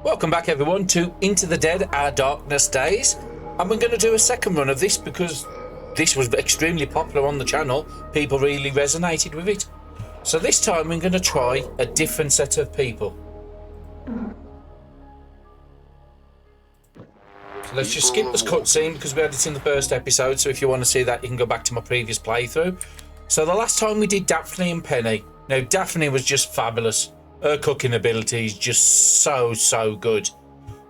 Welcome back everyone to Into the Dead, Our Darkness Days. And we're going to do a second run of this because this was extremely popular on the channel. People really resonated with it. So this time we're going to try a different set of people. So let's just skip this cutscene because we had it in the first episode. So if you want to see that, you can go back to my previous playthrough. So the last time we did Daphne and Penny. Now Daphne was just fabulous. Her cooking ability is just so good.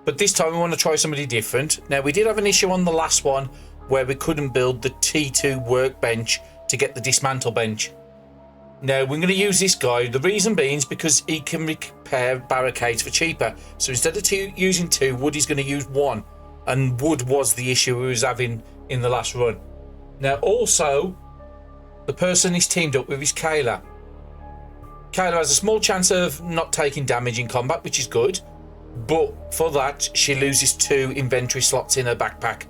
But this time we want to try somebody different. Now we did have an issue on the last one where we couldn't build the T2 workbench to get the dismantle bench. Now we're going to use this guy. The reason being is because he can repair barricades for cheaper. So instead of using two, Woody's going to use one. And wood was the issue we was having in the last run. Now also, the person he's teamed up with is Kayla. Kayla has a small chance of not taking damage in combat, which is good. But for that, she loses 2 inventory slots in her backpack.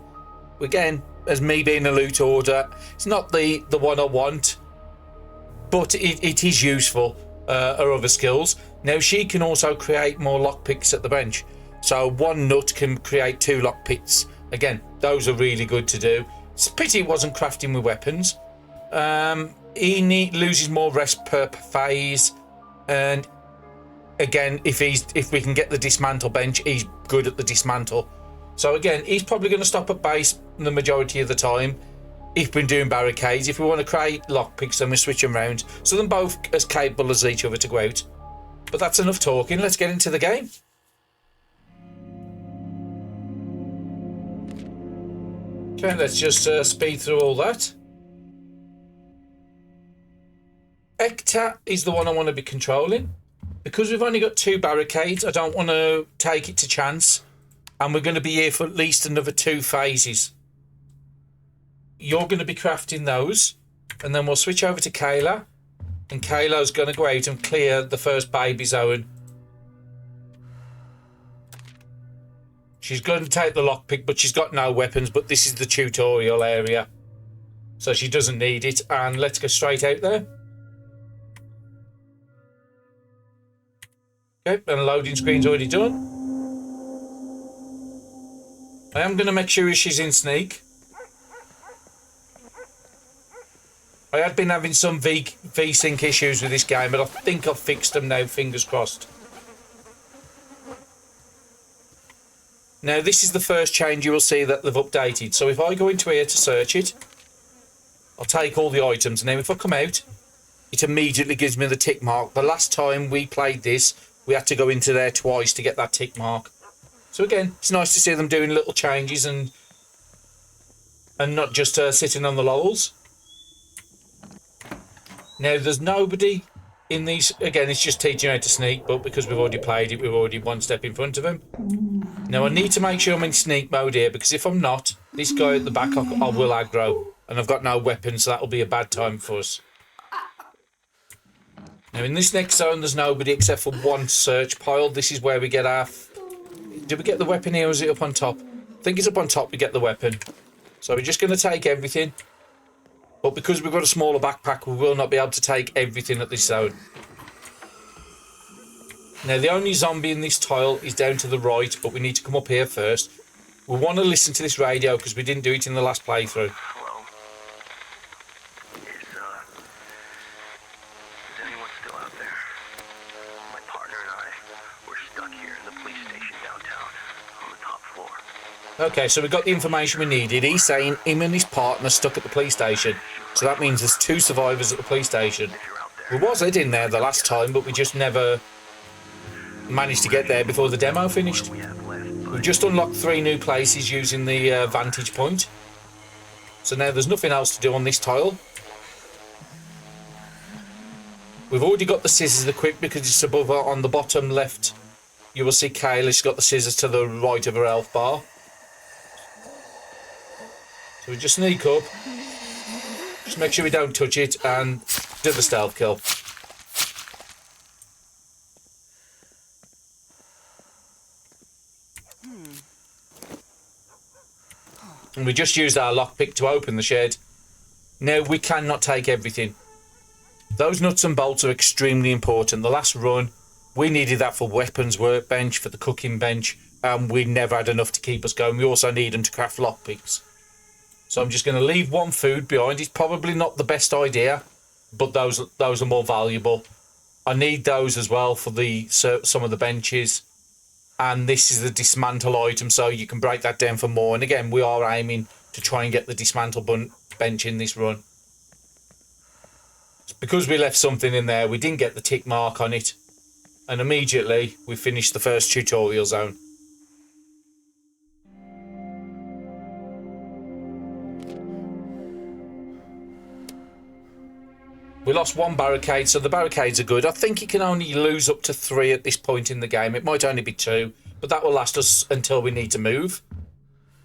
Again, as me being a loot order, it's not the one I want, but it is useful, her other skills. Now, she can also create more lockpicks at the bench. So 1 nut can create 2 lockpicks. Again, those are really good to do. It's a pity it wasn't crafting with weapons. He loses more rest per phase, and again, if we can get the dismantle bench, he's good at the dismantle. So again, he's probably going to stop at base the majority of the time. If we're doing barricades, if we want to create lockpicks, then we switch them around. So they're both as capable as each other to go out. But that's enough talking. Let's get into the game. Okay, let's just speed through all that. Hecktor is the one I want to be controlling. Because we've only got 2 barricades, I don't want to take it to chance. And we're going to be here for at least another 2 phases. You're going to be crafting those. And then we'll switch over to Kayla. And Kayla's going to go out and clear the first baby zone. She's going to take the lockpick, but she's got no weapons. But this is the tutorial area. So she doesn't need it. And let's go straight out there. Okay, and the loading screen's already done. I am going to make sure she's in sneak. I had been having some V-Sync issues with this game, but I think I've fixed them now, fingers crossed. Now, this is the first change you will see that they've updated. So if I go into here to search it, I'll take all the items. And then if I come out, it immediately gives me the tick mark. The last time we played this, we had to go into there twice to get that tick mark. So again, it's nice to see them doing little changes and not just sitting on the laurels. Now, there's nobody in these. Again, it's just teaching how to sneak, but because we've already played it, we're already 1 step in front of him. Now, I need to make sure I'm in sneak mode here, because if I'm not, this guy at the back, I will aggro. And I've got no weapons, so that'll be a bad time for us. Now, in this next zone, there's nobody except for 1 search pile. This is where we get our... Did we get the weapon here, or is it up on top? I think it's up on top we get the weapon. So we're just going to take everything. But because we've got a smaller backpack, we will not be able to take everything at this zone. Now, the only zombie in this tile is down to the right, but we need to come up here first. We want to listen to this radio because we didn't do it in the last playthrough. Hello. Is anyone still out there? My partner and I, we're stuck here in the police station downtown on the top floor. Okay, so we got the information we needed. He's saying him and his partner stuck at the police station. So that means there's 2 survivors at the police station. We was in there the last time, but we just never managed to get there before the demo finished. We've just unlocked 3 new places using the vantage point. So now there's nothing else to do on this tile. We've already got the scissors equipped because it's above her on the bottom left. You will see Kayla, she's got the scissors to the right of her health bar. So we just sneak up. Just make sure we don't touch it and do the stealth kill. And we just used our lockpick to open the shed. Now, we cannot take everything. Those nuts and bolts are extremely important. The last run, We needed that for weapons workbench, for the cooking bench, and we never had enough to keep us going. We also need them to craft lockpicks. So I'm just going to leave one food behind. It's probably not the best idea, but those are more valuable. I need those as well for some of the benches. And this is the dismantle item, so you can break that down for more. And again, we are aiming to try and get the dismantle bench in this run. Because we left something in there, we didn't get the tick mark on it. And immediately, we finished the first tutorial zone. We lost one barricade, so the barricades are good. I think you can only lose up to 3 at this point in the game. It might only be 2, but that will last us until we need to move.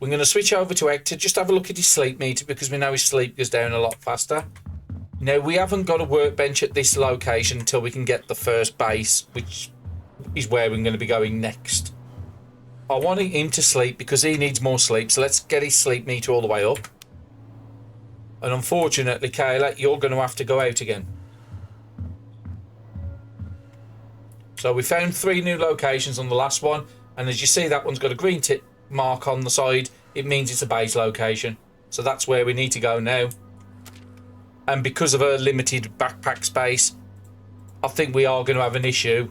We're going to switch over to Hecktor, just have a look at his sleep meter, because we know his sleep goes down a lot faster. Now, we haven't got a workbench at this location until we can get the first base, which is where we're going to be going next. I want him to sleep because he needs more sleep, so let's get his sleep meter all the way up. And unfortunately, Kayla, you're going to have to go out again. So we found 3 new locations on the last one. And as you see, that one's got a green tick mark on the side. It means it's a base location. So that's where we need to go now. And because of our limited backpack space, I think we are going to have an issue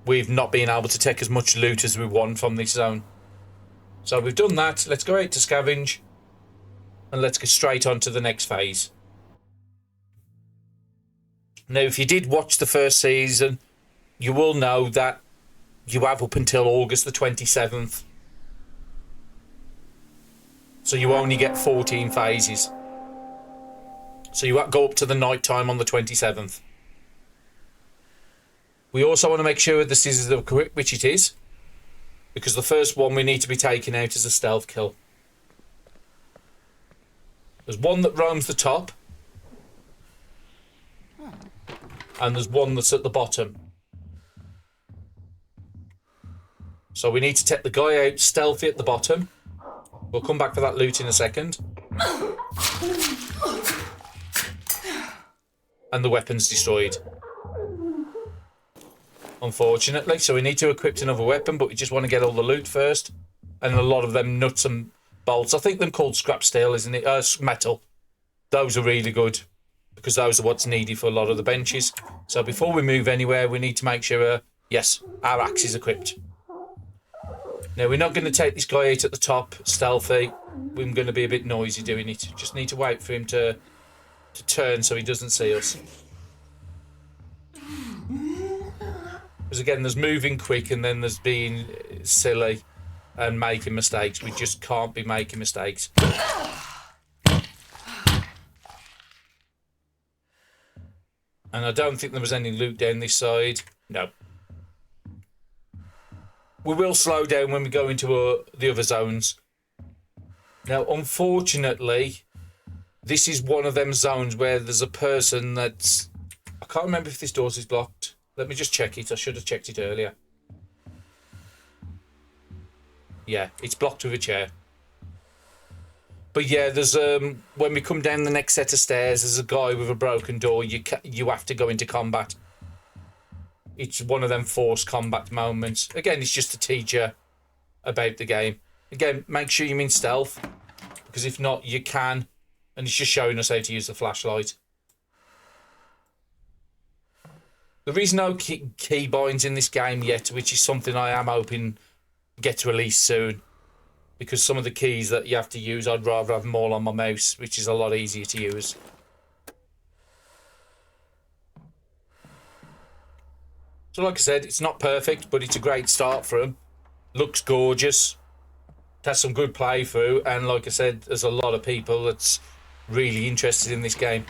with not being able to take as much loot as we want from this zone. So we've done that. Let's go out to scavenge. And let's go straight on to the next phase. Now, if you did watch the first season, you will know that you have up until August the 27th. So you only get 14 phases. So you go up to the night time on the 27th. We also want to make sure this is the correct, which it is. Because the first one we need to be taking out is a stealth kill. There's one that roams the top. And there's one that's at the bottom. So we need to take the guy out stealthy at the bottom. We'll come back for that loot in a second. And the weapon's destroyed. Unfortunately. So we need to equip another weapon, but we just want to get all the loot first. And a lot of them nuts and bolts. I think they're called scrap steel, isn't it? Metal. Those are really good because those are what's needed for a lot of the benches. So before we move anywhere, we need to make sure, yes, our axe is equipped. Now, we're not going to take this guy out at the top, stealthy. We're going to be a bit noisy doing it. Just need to wait for him to turn so he doesn't see us. Because again, there's moving quick and then there's being silly and making mistakes. We just can't be making mistakes. And I don't think there was any loot down this side. No. We will slow down when we go into the other zones. Now, unfortunately, this is one of them zones where there's a person that's... I can't remember if this door is blocked. Let me just check it. I should have checked it earlier. Yeah, it's blocked with a chair. But yeah, there's when we come down the next set of stairs, there's a guy with a broken door. You have to go into combat. It's one of them forced combat moments. Again, it's just to teach you about the game. Again, make sure you're in stealth, because if not, you can. And it's just showing us how to use the flashlight. There is no key binds in this game yet, which is something I am hoping gets released soon. Because some of the keys that you have to use, I'd rather have them all on my mouse, which is a lot easier to use. So like I said, it's not perfect, but it's a great start for them. Looks gorgeous. It has some good playthrough, and like I said, there's a lot of people that's really interested in this game.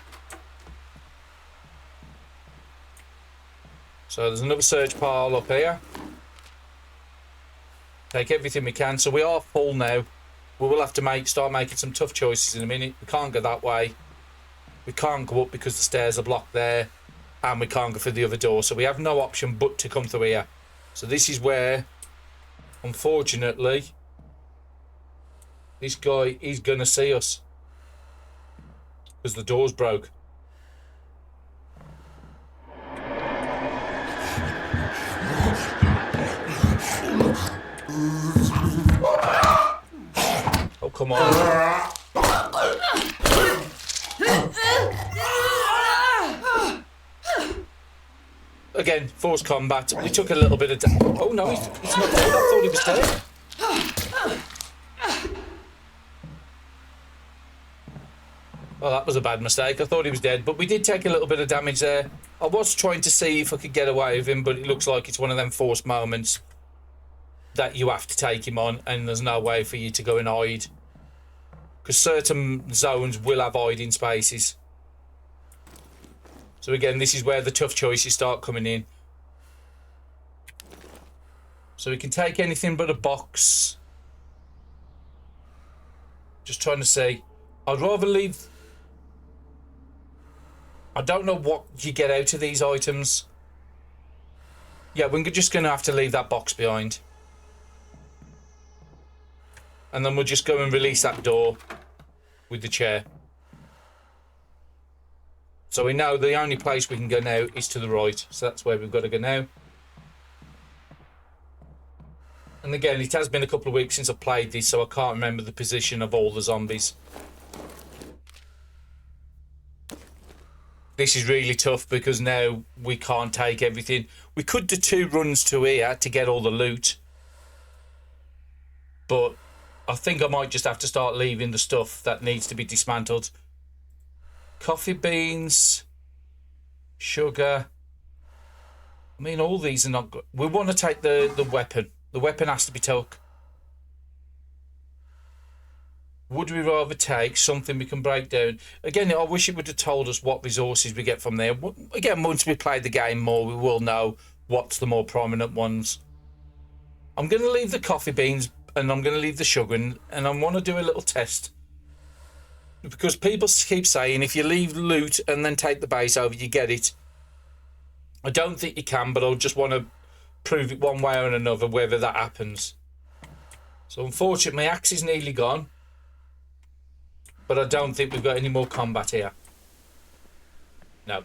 So there's another search pile up here. Take everything we can. So we are full now. We will have to start making some tough choices in a minute. We can't go that way. We can't go up because the stairs are blocked there. And we can't go through the other door. So we have no option but to come through here. So this is where, unfortunately, this guy is going to see us. Because the door's broke. Oh, come on. Again, forced combat. We took a little bit of... Oh, no, he's not dead. I thought he was dead. Oh, that was a bad mistake. I thought he was dead, but we did take a little bit of damage there. I was trying to see if I could get away with him, but it looks like it's one of them forced moments that you have to take him on, and there's no way for you to go and hide. Because certain zones will have hiding spaces. So again, this is where the tough choices start coming in. So we can take anything but a box. Just trying to see. I'd rather leave... I don't know what you get out of these items. Yeah, we're just going to have to leave that box behind. And then we'll just go and release that door with the chair. So we know the only place we can go now is to the right. So that's where we've got to go now. And again, it has been a couple of weeks since I played this, so I can't remember the position of all the zombies. This is really tough because now we can't take everything. We could do 2 runs to here to get all the loot. But I think I might just have to start leaving the stuff that needs to be dismantled. Coffee beans, sugar. I mean, all these are not good. We want to take the weapon. The weapon has to be took. Would we rather take something we can break down? Again, I wish it would have told us what resources we get from there. Again, once we play the game more, we will know what's the more prominent ones. I'm going to leave the coffee beans and I'm going to leave the sugar, and I want to do a little test. Because people keep saying if you leave loot and then take the base over, you get it. I don't think you can, but I just want to prove it one way or another whether that happens. So unfortunately, my axe is nearly gone. But I don't think we've got any more combat here. No.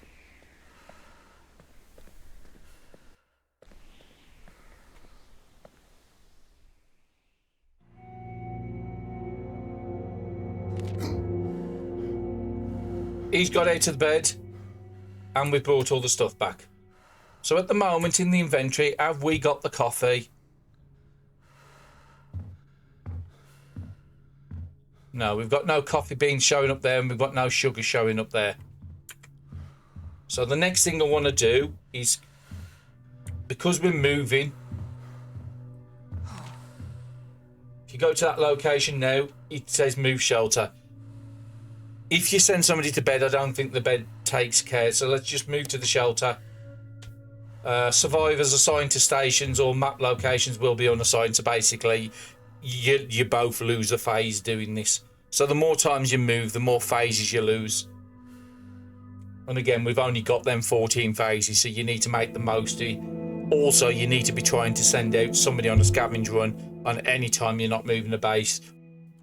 He's got out of the bed. And we brought all the stuff back. So at the moment in the inventory, have we got the coffee? No, we've got no coffee beans showing up there and we've got no sugar showing up there. So the next thing I want to do is, because we're moving, if you go to that location now, it says move shelter. If you send somebody to bed, I don't think the bed takes care. So let's just move to the shelter. Survivors assigned to stations or map locations will be unassigned. So basically, you both lose a phase doing this. So the more times you move, the more phases you lose. And again, we've only got them 14 phases, so you need to make the most of it. Also, you need to be trying to send out somebody on a scavenge run on any time you're not moving a base,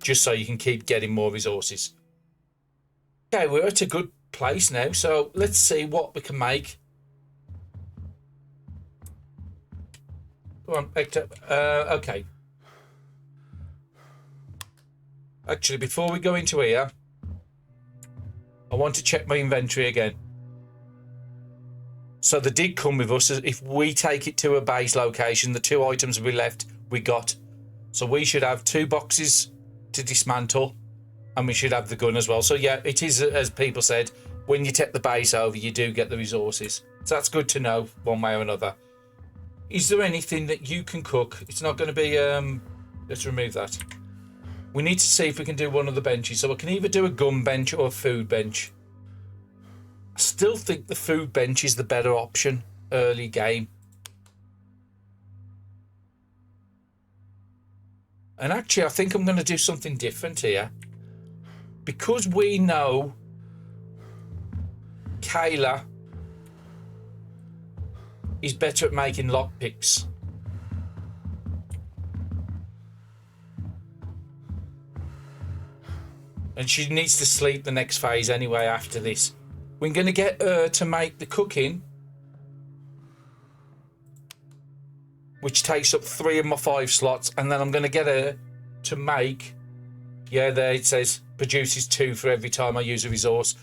just so you can keep getting more resources. Okay, we're at a good place now, so let's see what we can make. Go on, Hecktor. Okay. Actually, before we go into here, I want to check my inventory again. So they did come with us. If we take it to a base location, the 2 items we left, we got. So we should have 2 boxes to dismantle, and we should have the gun as well. So yeah, it is, as people said, when you take the base over, you do get the resources. So that's good to know, one way or another. Is there anything that you can cook? It's not going to be... let's remove that. We need to see if we can do one of the benches. So I can either do a gun bench or a food bench. I still think the food bench is the better option early game. And actually, I think I'm going to do something different here. Because we know Kayla is better at making lockpicks. And she needs to sleep the next phase anyway after this. We're going to get her to make the cooking. which takes up 3 of my 5 slots, and then I'm going to get her to make, yeah, there it says produces 2 for every time I use a resource,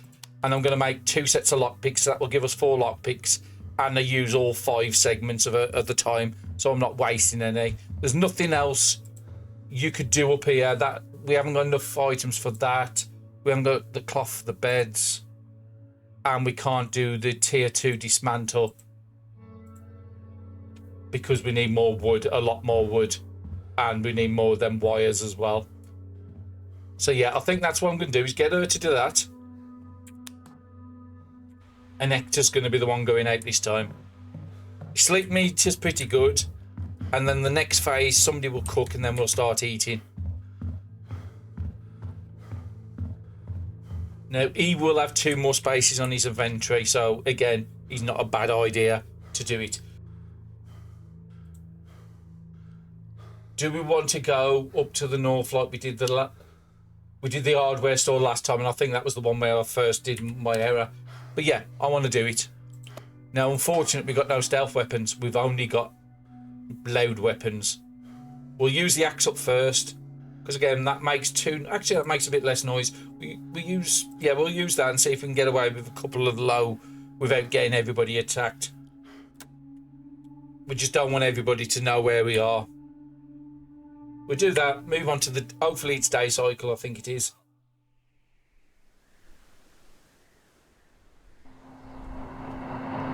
and I'm going to make 2 sets of lockpicks. That will give us 4 lockpicks, and I use all 5 segments of it at the time, so I'm not wasting any. There's nothing else you could do up here. That we haven't got enough items for that. We haven't got the cloth, the beds, and we can't do the tier 2 dismantle because we need more wood, a lot more wood, and we need more of them wires as well. So yeah, I think that's what I'm going to do, is get her to do that. And Hecktor's going to be the one going out this time. Sleep meat is pretty good. And then the next phase, somebody will cook and then we'll start eating. Now, he will have 2 more spaces on his inventory. So again, it's not a bad idea to do it. Do we want to go up to the north like we did the hardware store last time? And I think that was the one where I first did my error. But yeah, I want to do it. Now, unfortunately, we've got no stealth weapons. We've only got loud weapons. We'll use the axe up first, because again, that makes 2. Actually, that makes a bit less noise. We'll use that and see if we can get away with a couple of low without getting everybody attacked. We just don't want everybody to know where we are. We'll do that. Move on to the. Hopefully, it's day cycle. I think it is.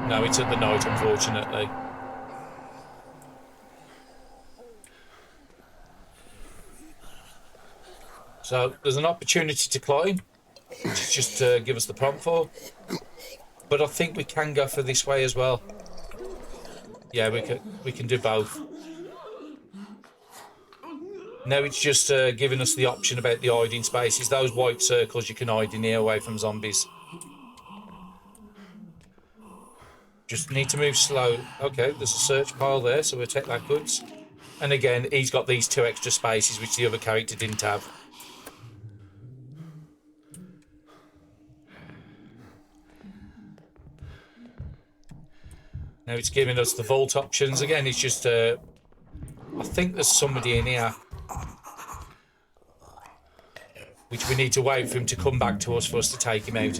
No, it's at the night, unfortunately. So there's an opportunity to climb, which is just to give us the prompt for. But I think we can go for this way as well. Yeah, we can do both. Now it's just giving us the option about the hiding spaces. Those white circles you can hide in here away from zombies. Just need to move slow. Okay, there's a search pile there, so we'll take that goods. And again, he's got these 2 extra spaces, which the other character didn't have. Now it's giving us the vault options. Again, it's just... I think there's somebody in here, which we need to wait for him to come back to us for us to take him out.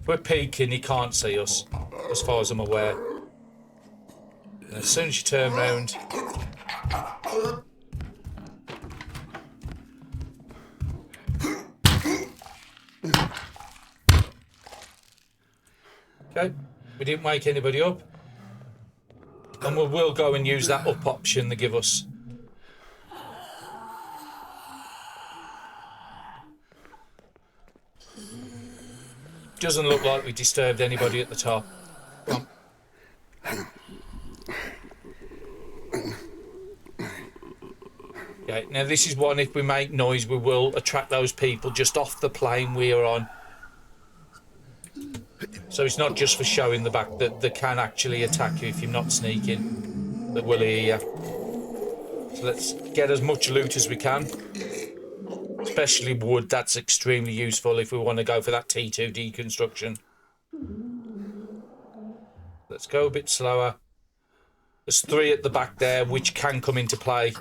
If we're peeking, he can't see us, as far as I'm aware. And as soon as you turn round... Okay, we didn't wake anybody up. And we will go and use that up option they give us. Doesn't look like we disturbed anybody at the top. Come on. Okay, now this is one, if we make noise, we will attract those people just off the plane we are on. So it's not just for showing the back, that they can actually attack you if you're not sneaking. That will hear you. So let's get as much loot as we can. Especially wood, that's extremely useful if we want to go for that T2 deconstruction. Let's go a bit slower. There's 3 at the back there, which can come into play.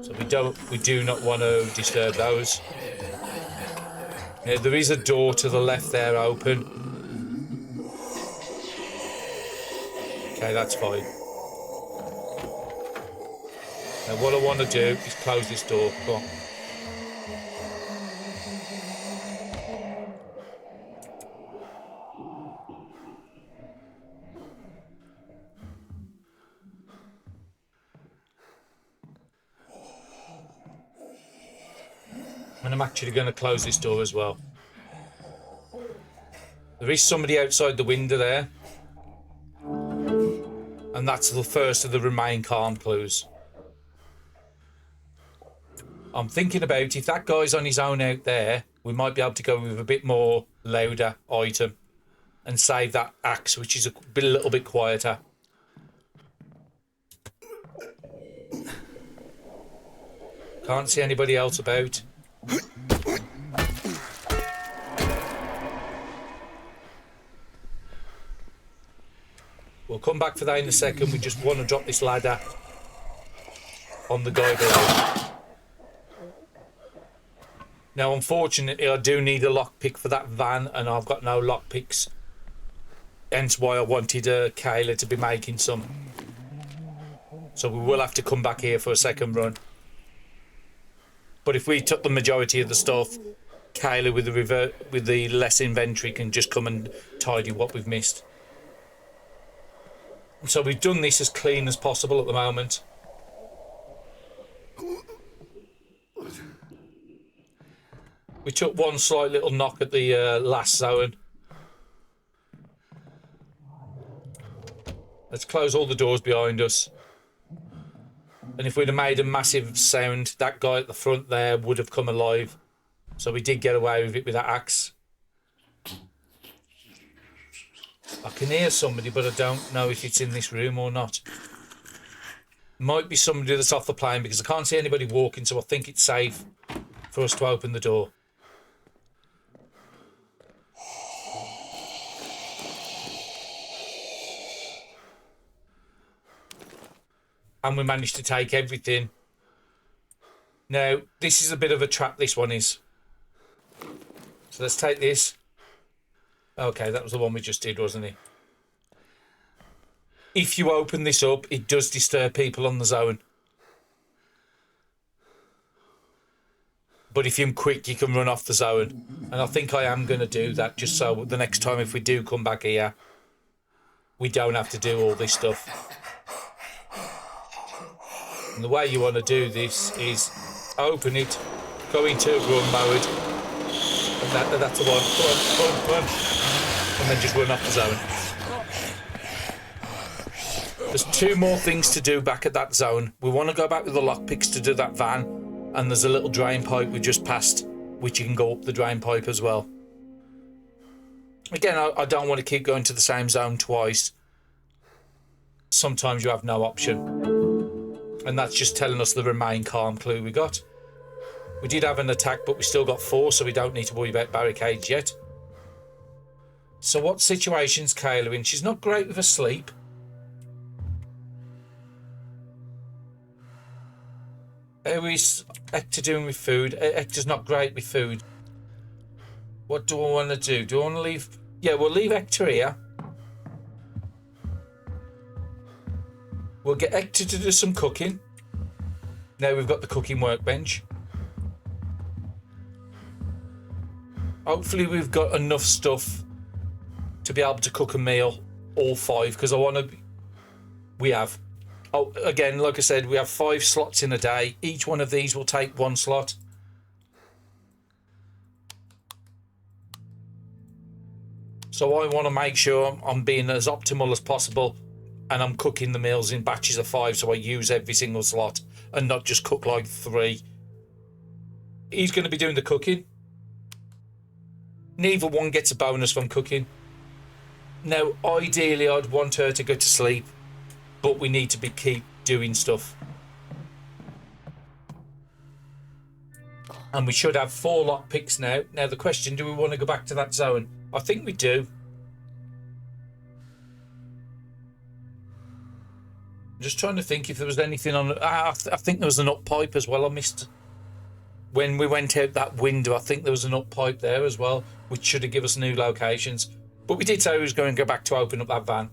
So we do not want to disturb those. Now, there is a door to the left there open. Okay, that's fine. Now what I want to do is close this door. Come on. And I'm actually going to close this door as well. There is somebody outside the window there. And that's the first of the remain calm clues. I'm thinking about, if that guy's on his own out there, we might be able to go with a bit more louder item and save that axe, which is a little bit quieter. Can't see anybody else about. We'll come back for that in a second. We just want to drop this ladder on the guy below. Now, unfortunately, I do need a lockpick for that van, and I've got no lockpicks. Hence why I wanted Kayla to be making some. So we will have to come back here for a second run. But if we took the majority of the stuff, Kayla with the less inventory can just come and tidy what we've missed. So we've done this as clean as possible at the moment. We took one slight little knock at the last zone. Let's close all the doors behind us. And if we'd have made a massive sound, that guy at the front there would have come alive. So we did get away with it with that axe. I can hear somebody, but I don't know if it's in this room or not. Might be somebody that's off the plane because I can't see anybody walking, so I think it's safe for us to open the door. And we managed to take everything. Now, this is a bit of a trap, this one is. So let's take this. Okay, that was the one we just did, wasn't it? If you open this up, it does disturb people on the zone. But if you're quick, you can run off the zone. And I think I am going to do that, just so the next time if we do come back here, we don't have to do all this stuff. And the way you want to do this is open it, go into run mode, and that's the one. Run. And then just run off the zone. There's two more things to do back at that zone. We want to go back with the lockpicks to do that van, and there's a little drain pipe we just passed, which you can go up the drain pipe as well. Again, I don't want to keep going to the same zone twice. Sometimes you have no option. And that's just telling us the remain calm clue we got. We did have an attack, but we still got 4, so we don't need to worry about barricades yet. So what situation's Kayla in? She's not great with her sleep. How is Hecktor doing with food? Hector's not great with food. What do I want to do? Do I want to leave? Yeah, we'll leave Hecktor here. We'll get Hecktor to do some cooking. Now we've got the cooking workbench. Hopefully we've got enough stuff to be able to cook a meal, all 5, because I want to... We have. Oh, again, like I said, we have 5 slots in a day. Each one of these will take 1 slot. So I want to make sure I'm being as optimal as possible, and I'm cooking the meals in batches of 5, so I use every single slot and not just cook like 3. He's going to be doing the cooking. Neither one gets a bonus from cooking. Now, ideally, I'd want her to go to sleep, but we need to keep doing stuff. And we should have 4 lockpicks now. Now, the question, do we want to go back to that zone? I think we do. I'm just trying to think if there was anything on... I think there was an up pipe as well I missed. When we went out that window, I think there was an up pipe there as well, which should have given us new locations. But we did say we was going to go back to open up that van.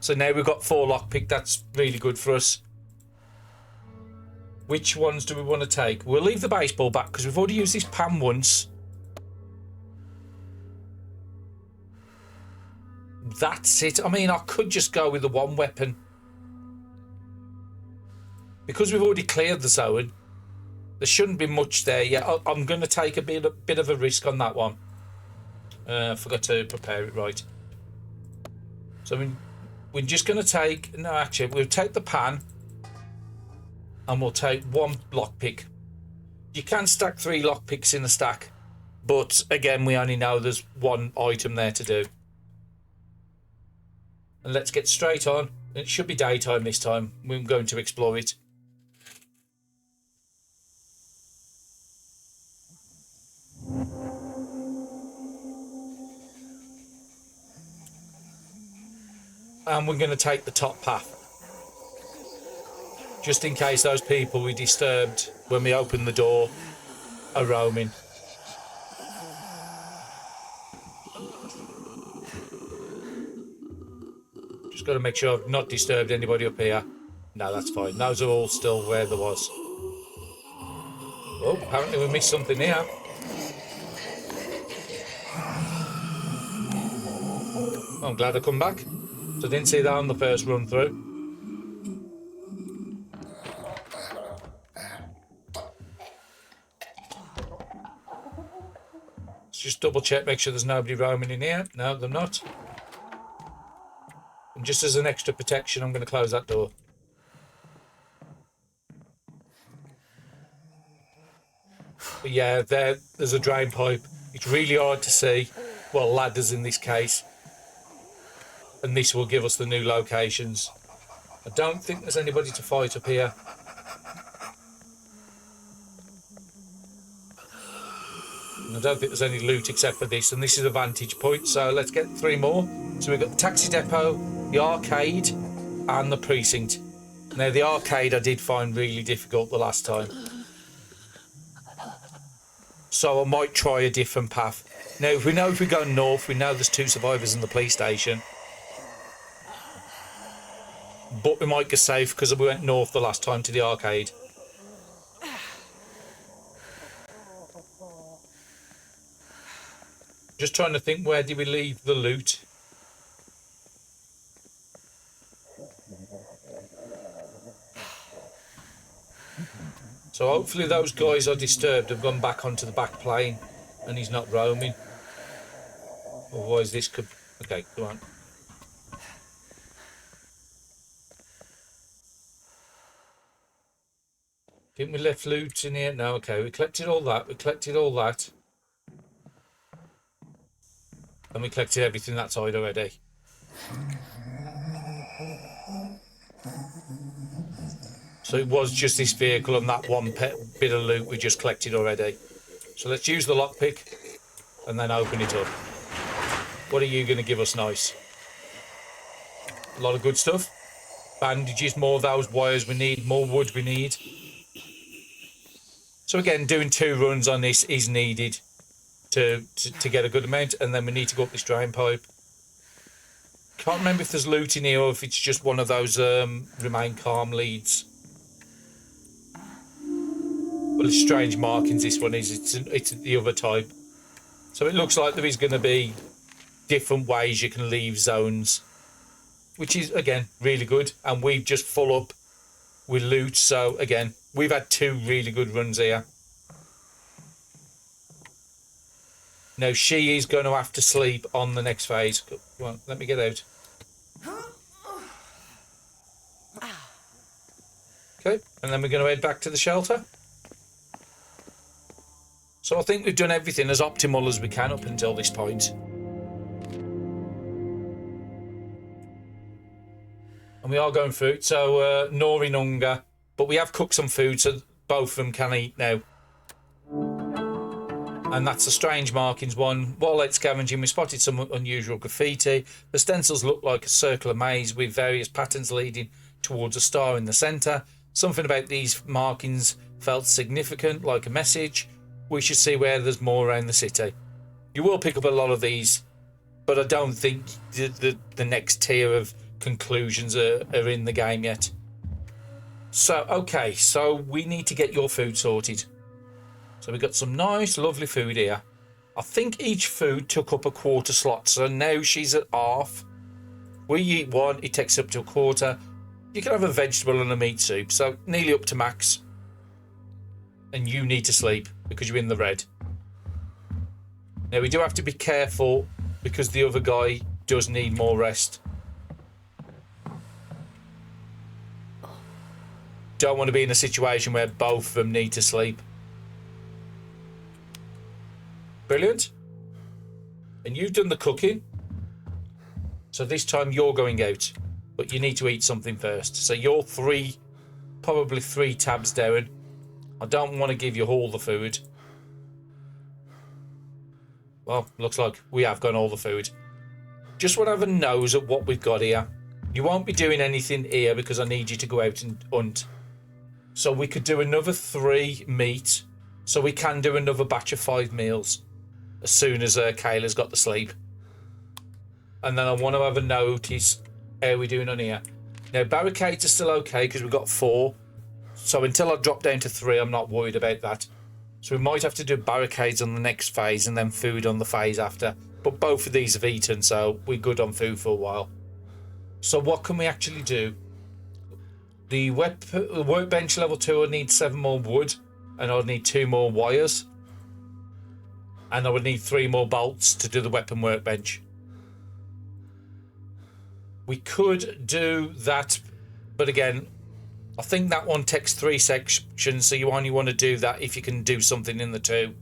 So now we've got 4 lockpick. That's really good for us. Which ones do we want to take? We'll leave the baseball bat because we've already used this pan once. That's it. I mean, I could just go with the 1 weapon. Because we've already cleared the zone, there shouldn't be much there yet. I'm going to take a bit of a risk on that one. I forgot to prepare it right. So we're just going to take... No, actually, we'll take the pan. And we'll take 1 lockpick. You can stack 3 lockpicks in a stack. But, again, we only know there's 1 item there to do. And let's get straight on. It should be daytime this time. We're going to explore it. And we're going to take the top path. Just in case those people we disturbed when we opened the door are roaming. Just got to make sure I've not disturbed anybody up here. No, that's fine. Those are all still where there was. Oh, apparently we missed something here. I'm glad I come back. So I didn't see that on the first run through. Let's just double check, make sure there's nobody roaming in here. No, they're not. And just as an extra protection, I'm going to close that door. But yeah, there's a drain pipe. It's really hard to see. Well, ladders in this case. And this will give us the new locations. I don't think there's anybody to fight up here. And I don't think there's any loot except for this. And this is a vantage point. So let's get 3 more. So we've got the taxi depot, the arcade, and the precinct. Now, the arcade I did find really difficult the last time. So I might try a different path. Now, if we go north, we know there's 2 survivors in the police station. But we might get safe because we went north the last time to the arcade. Just trying to think, where did we leave the loot? So hopefully those guys are disturbed, have gone back onto the back plane and he's not roaming. Otherwise this could... Okay, come on. Didn't we left loot in here? No, okay, we collected all that. And we collected everything that side already. So it was just this vehicle and that one bit of loot we just collected already. So let's use the lockpick and then open it up. What are you going to give us nice? A lot of good stuff. Bandages, more of those wires we need, more wood we need. So again, doing 2 runs on this is needed to get a good amount, and then we need to go up this drain pipe. Can't remember if there's loot in here or if it's just one of those remain calm leads. Well, it's strange markings this one is. It's the other type. So it looks like there is going to be different ways you can leave zones, which is, again, really good. And we've just full up with loot. So, again, we've had 2 really good runs here. Now, she is going to have to sleep on the next phase. Come on, let me get out. Okay, and then we're going to head back to the shelter. So I think we've done everything as optimal as we can up until this point. And we are going through it. So Nori Nunga, but we have cooked some food so both of them can eat now. And that's the strange markings one. While it's scavenging, we spotted some unusual graffiti. The stencils look like a circular maze with various patterns leading towards a star in the centre. Something about these markings felt significant, like a message. We should see where there's more around the city. You will pick up a lot of these, but I don't think the next tier of conclusions are in the game yet. So, okay, so we need to get your food sorted. So we've got some nice, lovely food here. I think each food took up a quarter slot, so now she's at half. We eat 1, it takes up to a quarter. You can have a vegetable and a meat soup, so nearly up to max. And you need to sleep because you're in the red. Now we do have to be careful because the other guy does need more rest. Don't want to be in a situation where both of them need to sleep. Brilliant. And you've done the cooking. So this time you're going out. But you need to eat something first. So you're probably 3 tabs down. I don't want to give you all the food. Well, looks like we have got all the food. Just want to have a nose at what we've got here. You won't be doing anything here because I need you to go out and hunt. So we could do another 3 meat. So we can do another batch of 5 meals as soon as Kayla's got to sleep. And then I want to have a notice. How are we doing on here? Now, barricades are still okay because we've got 4. So until I drop down to 3, I'm not worried about that. So we might have to do barricades on the next phase and then food on the phase after. But both of these have eaten, so we're good on food for a while. So what can we actually do? The workbench level 2, I need 7 more wood. And I would need 2 more wires. And I would need 3 more bolts to do the weapon workbench. We could do that, but again, I think that one takes 3 sections, so you only want to do that if you can do something in the 2.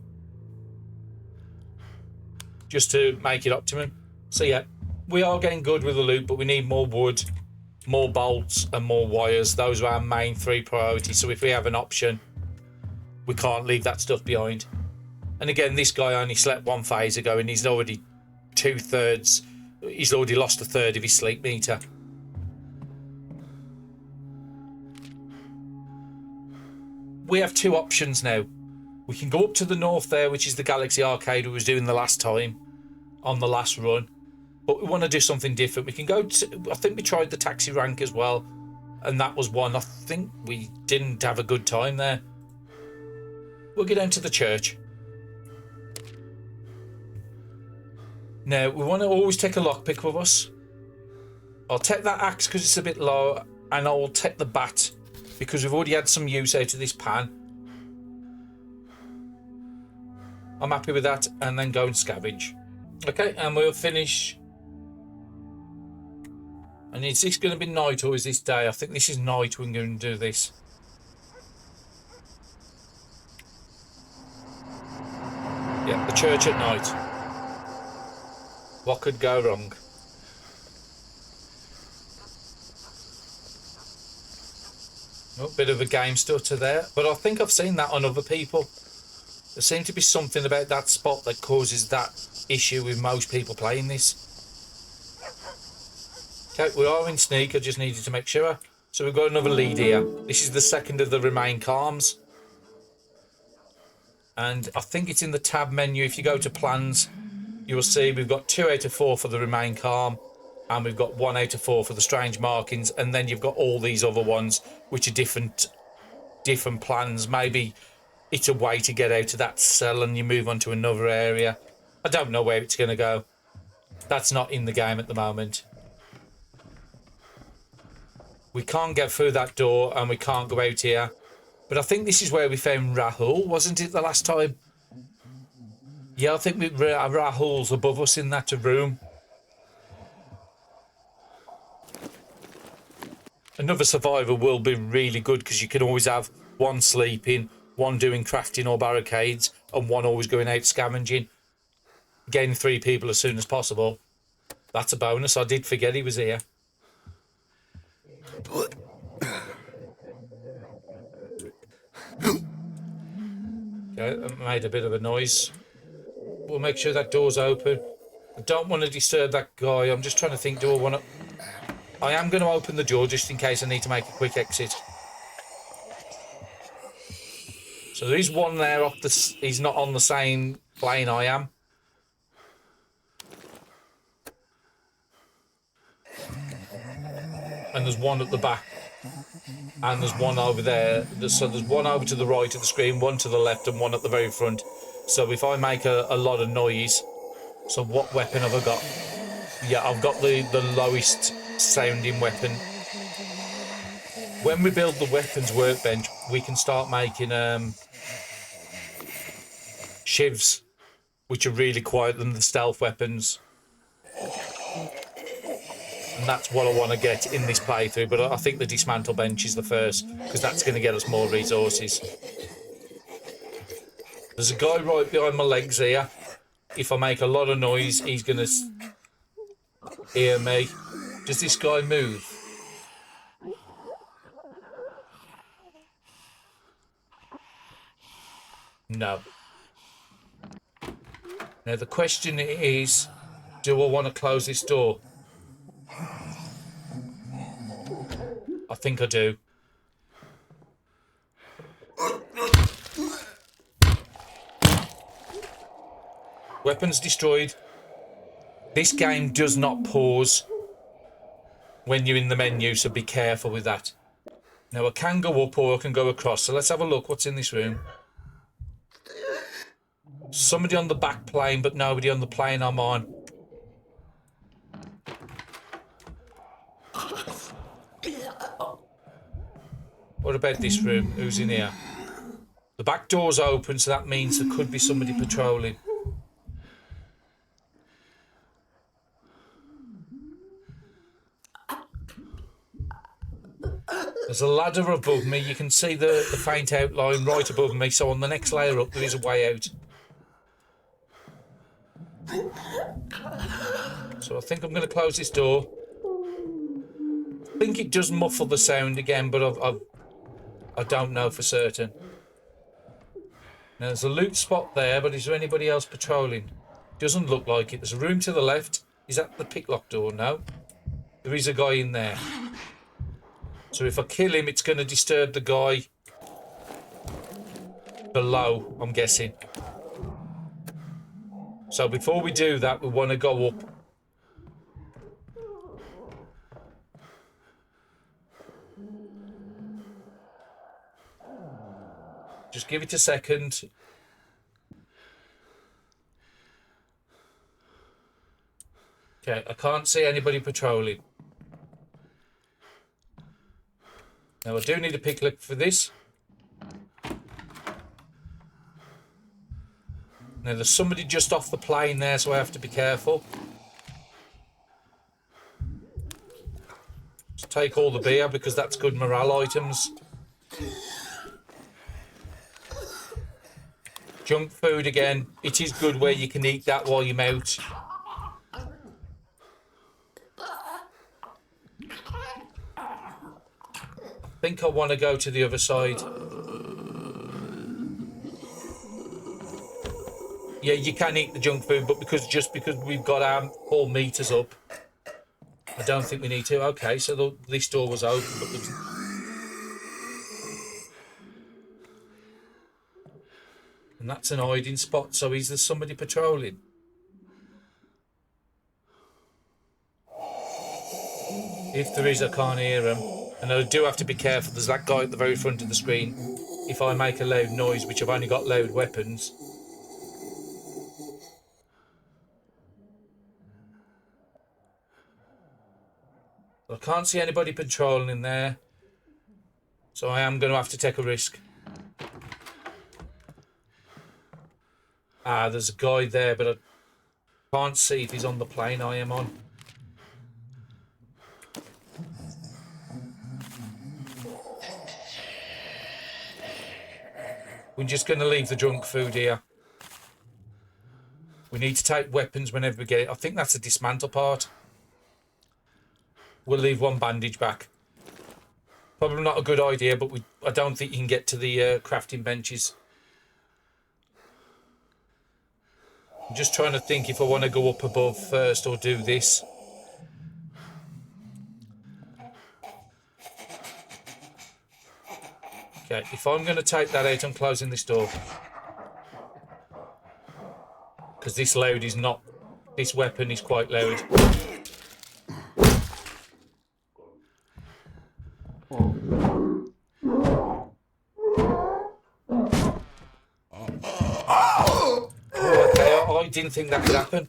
Just to make it optimum. So yeah, we are getting good with the loot, but we need more wood, more bolts, and more wires. Those are our main 3 priorities, so if we have an option, we can't leave that stuff behind. And again, this guy only slept 1 phase ago, and he's already 2/3. He's already lost 1/3 of his sleep meter. We have 2 options now. We can go up to the north there, which is the Galaxy Arcade we was doing the last time on the last run. But we want to do something different. We can go to, I think we tried the taxi rank as well, and that was one. I think we didn't have a good time there. We'll get down to the church. Now, we want to always take a lockpick with us. I'll take that axe because it's a bit low, and I'll take the bat because we've already had some use out of this pan. I'm happy with that, and then go and scavenge. Okay, and we'll finish. And is this going to be night or is this day? I think this is night we're going to do this. Yeah, the church at night. What could go wrong? Oh, bit of a game stutter there, but I think I've seen that on other people. There seems to be something about that spot that causes that issue with most people playing this. Okay, we are in sneak, I just needed to make sure. So we've got another lead here. This is the second of the remain calms. And I think it's in the tab menu. If you go to plans, you will see we've got 2 out of 4 for the remain calm. And we've got 1 out of 4 for the strange markings. And then you've got all these other ones, which are different plans. Maybe it's a way to get out of that cell and you move on to another area. I don't know where it's going to go. That's not in the game at the moment. We can't get through that door and we can't go out here. But I think this is where we found Rahul, wasn't it, the last time? Yeah, I think Rahul's above us in that room. Another survivor will be really good because you can always have 1 sleeping, 1 doing crafting or barricades, and 1 always going out scavenging. Getting 3 people as soon as possible. That's a bonus. I did forget he was here. Okay, that made a bit of a noise. We'll make sure that door's open. I don't want to disturb that guy. I'm just trying to think, do I want to... I am going to open the door just in case I need to make a quick exit. So there is 1 there off the... He's not on the same plane I am. And there's 1 at the back. And there's 1 over there. So there's 1 over to the right of the screen, 1 to the left, and 1 at the very front. So if I make a lot of noise... So what weapon have I got? Yeah, I've got the lowest sounding weapon. When we build the weapons workbench, we can start making shivs, which are really quiet than the stealth weapons. And that's what I want to get in this playthrough, but I think the dismantle bench is the first, because that's going to get us more resources. There's a guy right behind my legs here. If I make a lot of noise, he's going to hear me. Does this guy move? No. Now the question is, do I want to close this door? I think I do. Weapons destroyed. This game does not pause when you're in the menu, so be careful with that. Now, I can go up or I can go across, so let's have a look what's in this room. Somebody on the back plane, but nobody on the plane I'm on. What about this room? Who's in here? The back door's open, so that means there could be somebody patrolling. There's a ladder above me. You can see the faint outline right above me. So on the next layer up, there is a way out. So I think I'm going to close this door. I think it does muffle the sound again, but I don't know for certain. Now, there's a loot spot there, but is there anybody else patrolling? Doesn't look like it. There's a room to the left. Is that the picklock door? No. There is a guy in there. So if I kill him, it's going to disturb the guy below, I'm guessing. So before we do that, we want to go up. Just give it a second. Okay, I can't see anybody patrolling. Now, I do need a picklock for this. Now, there's somebody just off the plane there, so I have to be careful. Just take all the beer, because that's good morale items. Junk food again. It is good where you can eat that while you're out. I think I want to go to the other side. Yeah, you can eat the junk food, but because we've got our 4 meters up, I don't think we need to. Okay, so this door was open, but there's... And that's an hiding spot, so is there somebody patrolling? If there is, I can't hear him. And I do have to be careful. There's that guy at the very front of the screen. If I make a loud noise, which I've only got loud weapons... I can't see anybody patrolling in there. So I am going to have to take a risk. Ah, there's a guy there, but I can't see if he's on the plane I am on. We're just going to leave the junk food here. We need to take weapons whenever we get it. I think that's the dismantle part. We'll leave one bandage back. Probably not a good idea, but I don't think you can get to the crafting benches. I'm just trying to think if I want to go up above first or do this. Okay, if I'm going to take that out, I'm closing this door. Because this loud is not... This weapon is quite loud. I didn't think that could happen.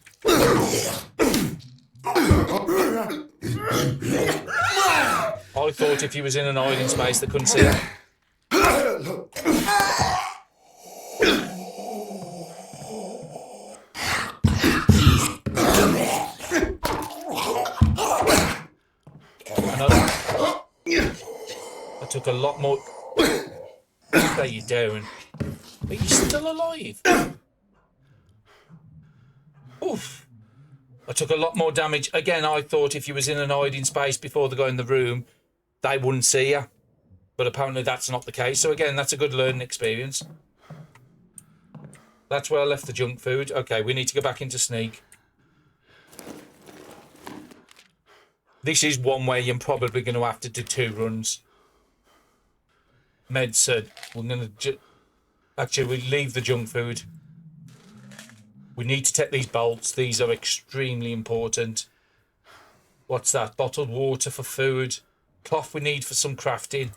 I thought if he was in an hiding space, they couldn't see him. I took a lot more... What are you doing? Are you still alive? Oof. I took a lot more damage. Again, I thought if you was in an hiding space before they go in the room, they wouldn't see you. But apparently that's not the case. So again, that's a good learning experience. That's where I left the junk food. Okay, we need to go back into sneak. This is one where you're probably going to have to do 2 runs. Medicine. We're going to... Actually, we leave the junk food. We need to take these bolts. These are extremely important. What's that? Bottled water for food. Cloth we need for some crafting.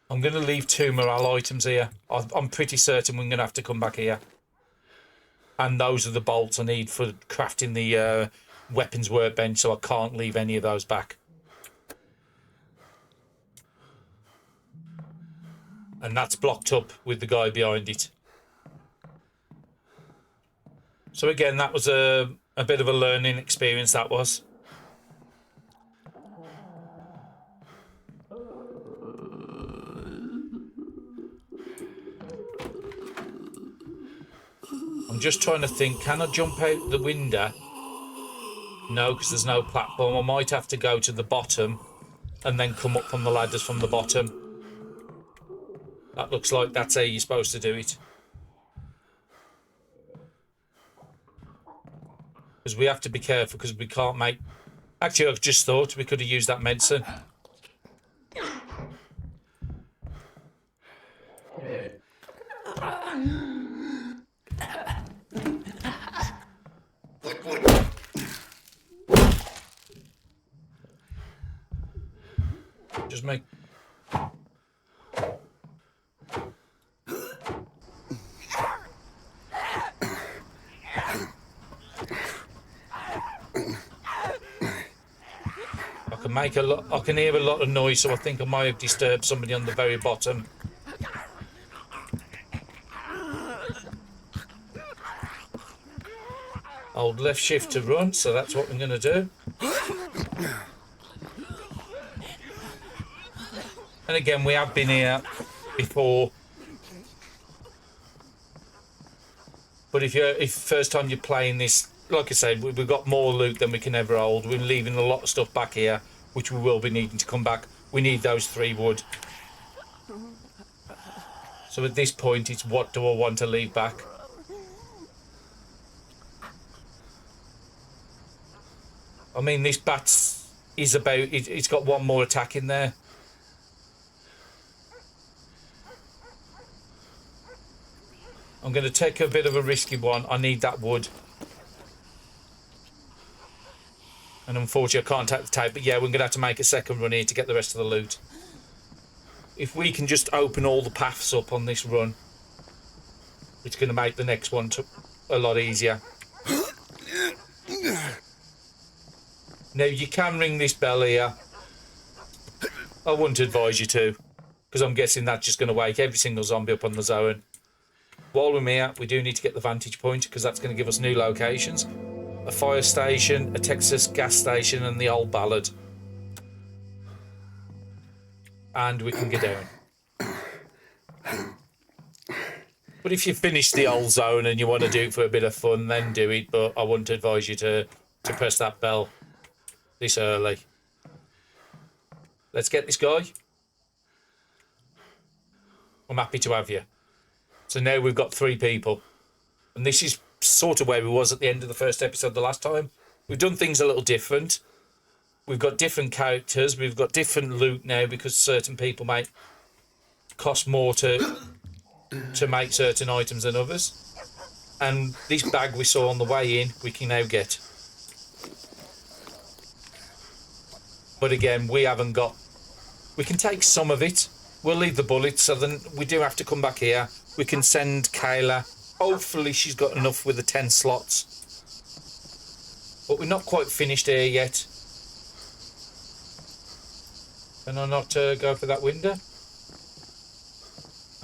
I'm going to leave 2 morale items here. I'm pretty certain we're going to have to come back here. And those are the bolts I need for crafting the weapons workbench, so I can't leave any of those back. And that's blocked up with the guy behind it. So again, that was a bit of a learning experience, that was. I'm just trying to think, can I jump out the window? No, because there's no platform. I might have to go to the bottom and then come up from the ladders from the bottom. That looks like that's how you're supposed to do it. Because we have to be careful, because we can't make... Actually, I've just thought we could have used that medicine. Just make... I can hear a lot of noise, so I think I might have disturbed somebody on the very bottom. Hold left shift to run, so that's what we're going to do. And again, we have been here before. But if first time you're playing this, like I said, we've got more loot than we can ever hold. We're leaving a lot of stuff back here, which we will be needing to come back. We need those 3 wood. So at this point, it's what do I want to leave back? I mean, this bat is about... It's got 1 more attack in there. I'm going to take a bit of a risky one. I need that wood. And unfortunately, I can't take the tape. But yeah, we're going to have to make a second run here to get the rest of the loot. If we can just open all the paths up on this run, it's going to make the next one a lot easier. Now, you can ring this bell here. I wouldn't advise you to, because I'm guessing that's just going to wake every single zombie up on the zone. While we're here, we do need to get the vantage point, because that's going to give us new locations. A fire station, a Texas gas station, and the old ballad. And we can get down. But if you finish the old zone and you want to do it for a bit of fun, then do it. But I wouldn't advise you to press that bell this early. Let's get this guy. I'm happy to have you. So now we've got 3 people. And this is sort of where we was at the end of the first episode the last time. We've done things a little different. We've got different characters. We've got different loot now, because certain people might cost more to make certain items than others. And this bag we saw on the way in, we can now get. But again, we haven't got... We can take some of it. We'll leave the bullets, so then we do have to come back here. We can send Kayla. Hopefully she's got enough with the 10 slots. But we're not quite finished here yet. Can I not go for that window?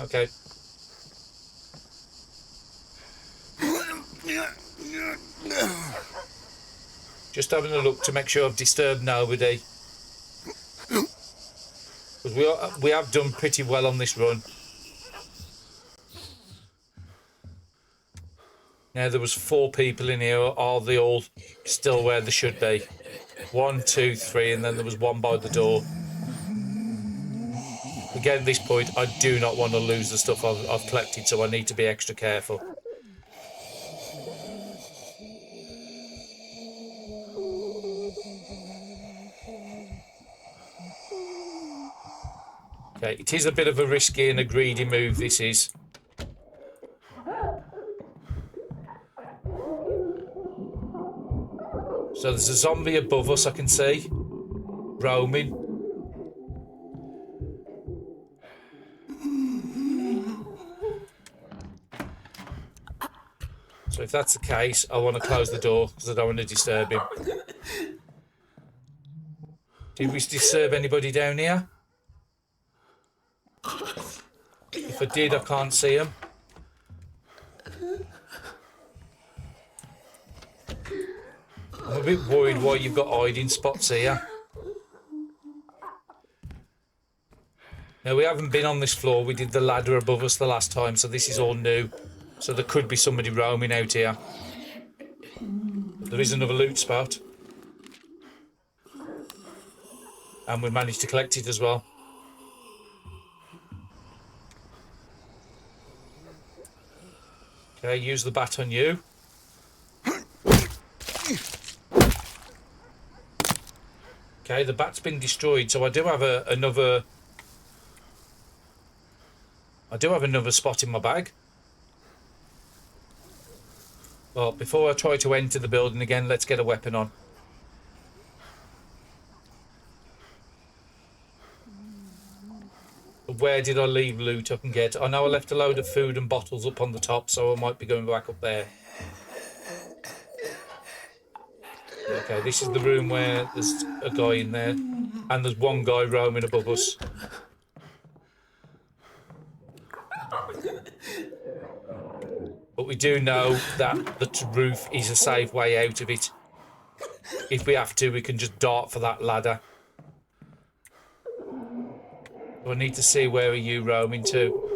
Okay. Just having a look to make sure I've disturbed nobody. Because we have done pretty well on this run. Now, there was 4 people in here. Are they all still where they should be? 1, 2, 3, and then there was 1 by the door. Again, at this point, I do not want to lose the stuff I've collected, so I need to be extra careful. Okay, it is a bit of a risky and a greedy move, this is. So there's a zombie above us, I can see. Roaming. So if that's the case, I want to close the door because I don't want to disturb him. Did we disturb anybody down here? If I did, I can't see him. I'm a bit worried why you've got hiding spots here. Now, we haven't been on this floor. We did the ladder above us the last time, so this is all new. So there could be somebody roaming out here. There is another loot spot. And we managed to collect it as well. Okay, use the bat on you. Okay, the bat's been destroyed, so I do have another spot in my bag. Well, before I try to enter the building again, let's get a weapon on. Where did I leave loot I can get? I know I left a load of food and bottles up on the top, so I might be going back up there. Okay, this is the room where there's a guy in there, and there's one guy roaming above us. But we do know that the roof is a safe way out of it. If we have to, we can just dart for that ladder. So I need to see where are you roaming to.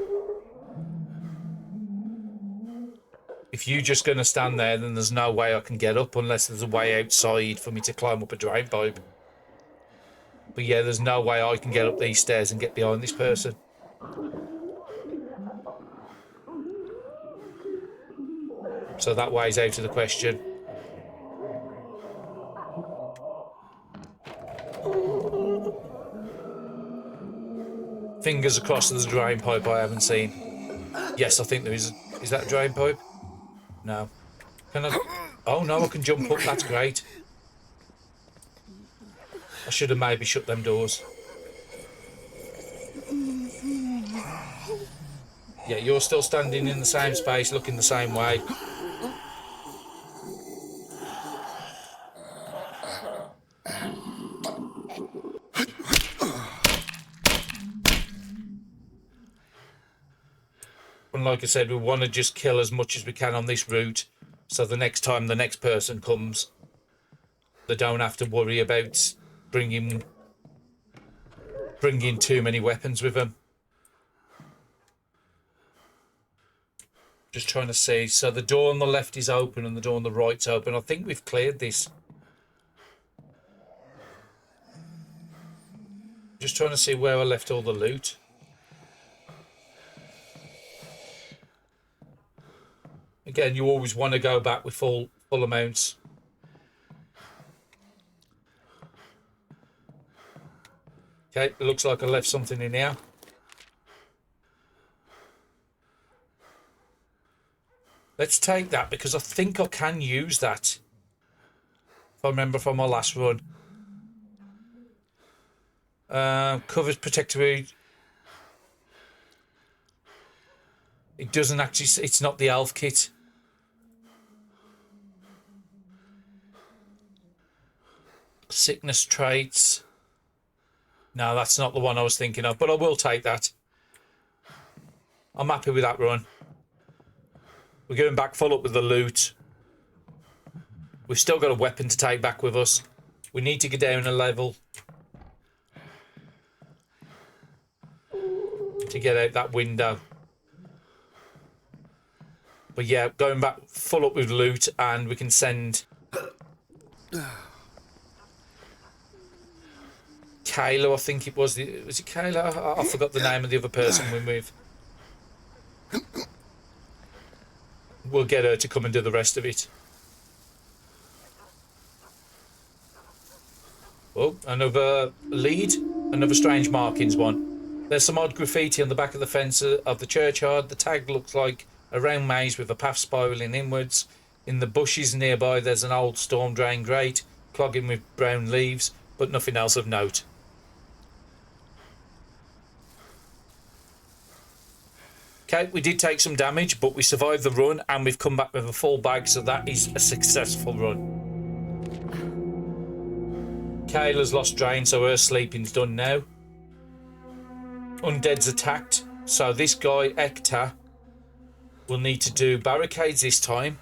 If you're just going to stand there, then there's no way I can get up unless there's a way outside for me to climb up a drain pipe. But yeah, there's no way I can get up these stairs and get behind this person. So that way's out of the question. Fingers across there's a drain pipe I haven't seen. Yes, I think there is. Is that a drain pipe? No. Can I? Oh no, I can jump up. That's great. I should have maybe shut them doors. Yeah, you're still standing in the same space, looking the same way. And like I said, we want to just kill as much as we can on this route, so the next time the next person comes, they don't have to worry about bringing too many weapons with them. Just trying to see. So the door on the left is open and the door on the right's open. I think we've cleared this. Just trying to see where I left all the loot. Again, you always want to go back with full amounts. Okay, it looks like I left something in here. Let's take that because I think I can use that. If I remember from my last run. Covers protective. It doesn't actually, it's not the elf kit. Sickness traits. No, that's not the one I was thinking of, but I will take that. I'm happy with that run. We're going back full up with the loot. We've still got a weapon to take back with us. We need to get down a level to get out that window. But yeah, going back full up with loot, and we can send Kayla, I think it was. Was it Kayla? I forgot the name of the other person we're with. We'll get her to come and do the rest of it. Oh, another lead. Another strange markings one. There's some odd graffiti on the back of the fence of the churchyard. The tag looks like a round maze with a path spiralling inwards. In the bushes nearby, there's an old storm drain grate, clogging with brown leaves, but nothing else of note. Okay, we did take some damage, but we survived the run, and we've come back with a full bag, so that is a successful run. Kayla's lost drain, so her sleeping's done now. Undead's attacked, so this guy, Hecktor, will need to do barricades this time.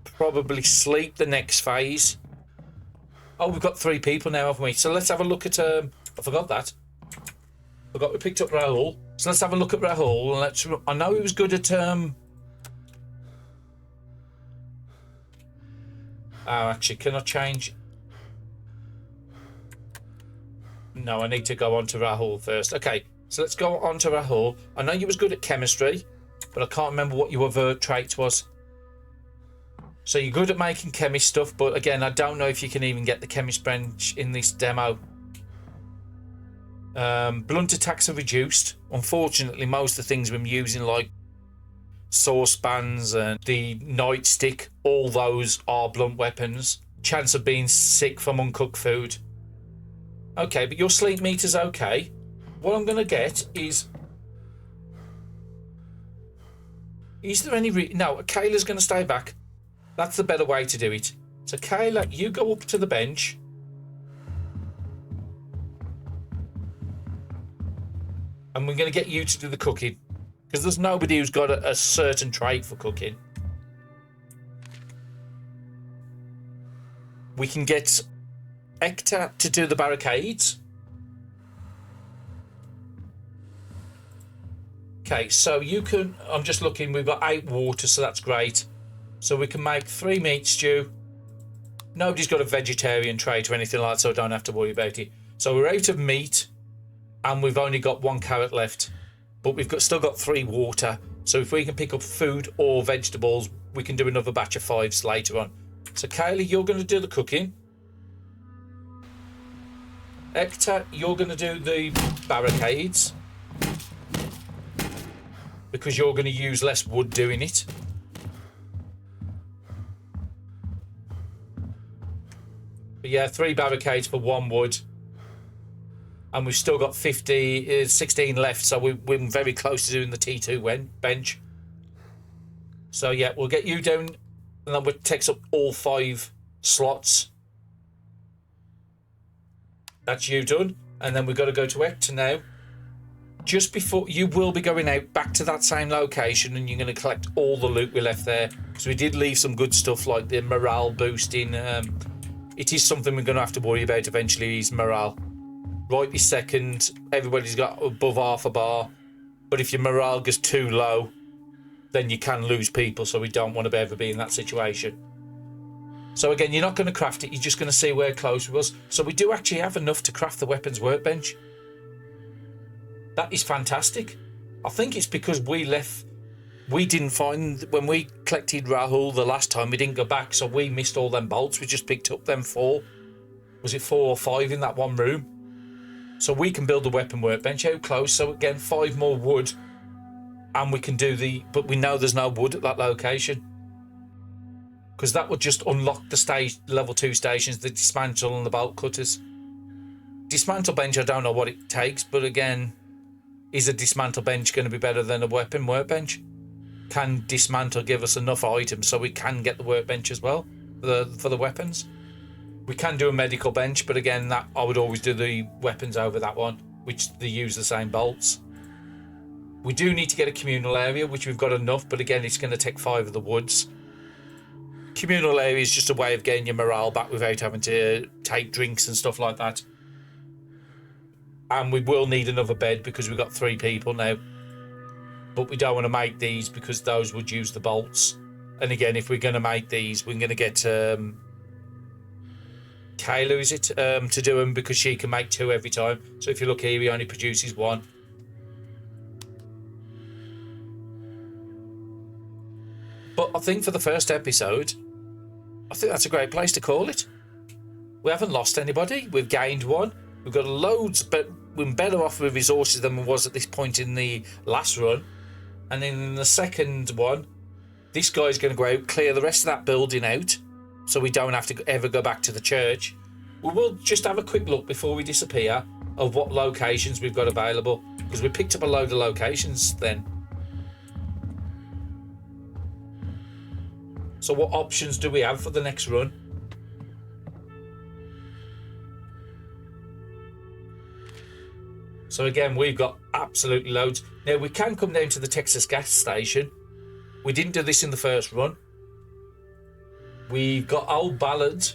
Probably sleep the next phase. Oh, we've got 3 people now, haven't we? So let's have a look at... I forgot that. We picked up Rahul. So let's have a look at Rahul. And let's... I know he was good at... Oh, actually, can I change... No, I need to go on to Rahul first. Okay, so let's go on to Rahul. I know you was good at chemistry, but I can't remember what your other trait was. So you're good at making chemist stuff, but again, I don't know if you can even get the chemist bench in this demo. Blunt attacks are reduced. Unfortunately, most of the things we're using, like saucepans and the nightstick, all those are blunt weapons. Chance of being sick from uncooked food. Okay, but your sleep meter's okay. What I'm going to get is... Is there any... No, Kayla's going to stay back. That's the better way to do it. So, Kayla, you go up to the bench. And we're going to get you to do the cooking. Because there's nobody who's got a certain trait for cooking. We can get Hecktor to do the barricades. Okay, so you can... I'm just looking. We've got 8 water, so that's great. So we can make 3 meat stew. Nobody's got a vegetarian trait or anything like that, so I don't have to worry about it. So we're out of meat. And we've only got 1 carrot left, but we've still got 3 water. So if we can pick up food or vegetables, we can do another batch of 5s later on. So Kayla, you're going to do the cooking. Hecktor, you're going to do the barricades, because you're going to use less wood doing it. But yeah, 3 barricades for 1 wood. And we've still got 16 left, so we're very close to doing the T2 bench. So yeah, we'll get you down, and that takes up all 5 slots. That's you done. And then we've got to go to Hecktor now. Just before, you will be going out back to that same location, and you're going to collect all the loot we left there. So we did leave some good stuff, like the morale boosting. It is something we're going to have to worry about eventually, is morale. Right this second, everybody's got above half a bar, but if your morale goes too low, then you can lose people, so we don't want to ever be in that situation. So again, you're not going to craft it, you're just going to see where close it was. So we do actually have enough to craft the weapons workbench. That is fantastic. I think it's because we didn't find, when we collected Rahul the last time, we didn't go back, so we missed all them bolts. We just picked up them 4. Was it 4 or 5 in that one room? So we can build the weapon workbench out close. So again, 5 more wood, and we can do but we know there's no wood at that location, because that would just unlock the level 2 stations, the dismantle and the bolt cutters. Dismantle bench, I don't know what it takes, but again, is a dismantle bench going to be better than a weapon workbench? Can dismantle give us enough items so we can get the workbench as well for the weapons? We can do a medical bench, but again, that I would always do the weapons over that one, which they use the same bolts. We do need to get a communal area, which we've got enough, but again, it's going to take 5 of the woods. Communal area is just a way of getting your morale back without having to take drinks and stuff like that. And we will need another bed because we've got 3 people now. But we don't want to make these because those would use the bolts. And again, if we're going to make these, we're going to get Kayla, is it, to do them, because she can make 2 every time. So if you look here, he only produces 1. But I think for the first episode, I think that's a great place to call it. We haven't lost anybody. We've gained 1. We've got loads, but we're better off with resources than we was at this point in the last run. And then in the second one, this guy's going to go out, clear the rest of that building out, so we don't have to ever go back to the church. We will just have a quick look before we disappear of what locations we've got available, because we picked up a load of locations then. So what options do we have for the next run? So again, we've got absolutely loads. Now we can come down to the Texas gas station. We didn't do this in the first run. We've got Old Ballard.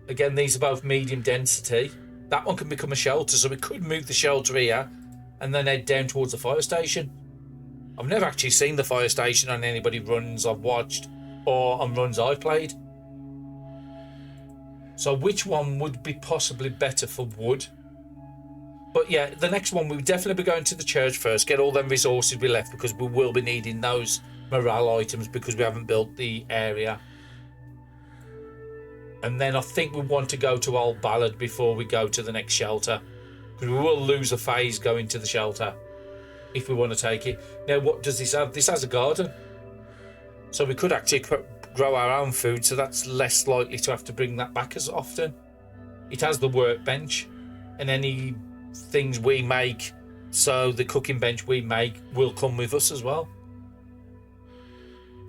Again, these are both medium density. That one can become a shelter, so we could move the shelter here and then head down towards the fire station. I've never actually seen the fire station on anybody runs I've watched or on runs I've played. So which one would be possibly better for wood? But yeah, the next one, we'll definitely be going to the church first, get all them resources we left, because we will be needing those morale items because we haven't built the area. And then I think we want to go to Old Ballard before we go to the next shelter, because we will lose a phase going to the shelter if we want to take it. Now, what does this have? This has a garden. So we could actually grow our own food, so that's less likely to have to bring that back as often. It has the workbench and any things we make, so the cooking bench we make will come with us as well.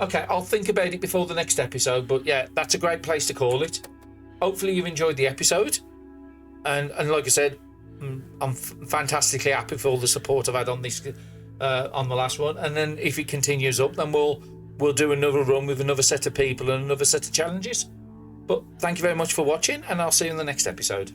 Okay, I'll think about it before the next episode, but yeah, that's a great place to call it. Hopefully you've enjoyed the episode, and like I said, I'm fantastically happy for all the support I've had on this on the last one, and then if it continues up, then we'll do another run with another set of people and another set of challenges. But thank you very much for watching, and I'll see you in the next episode.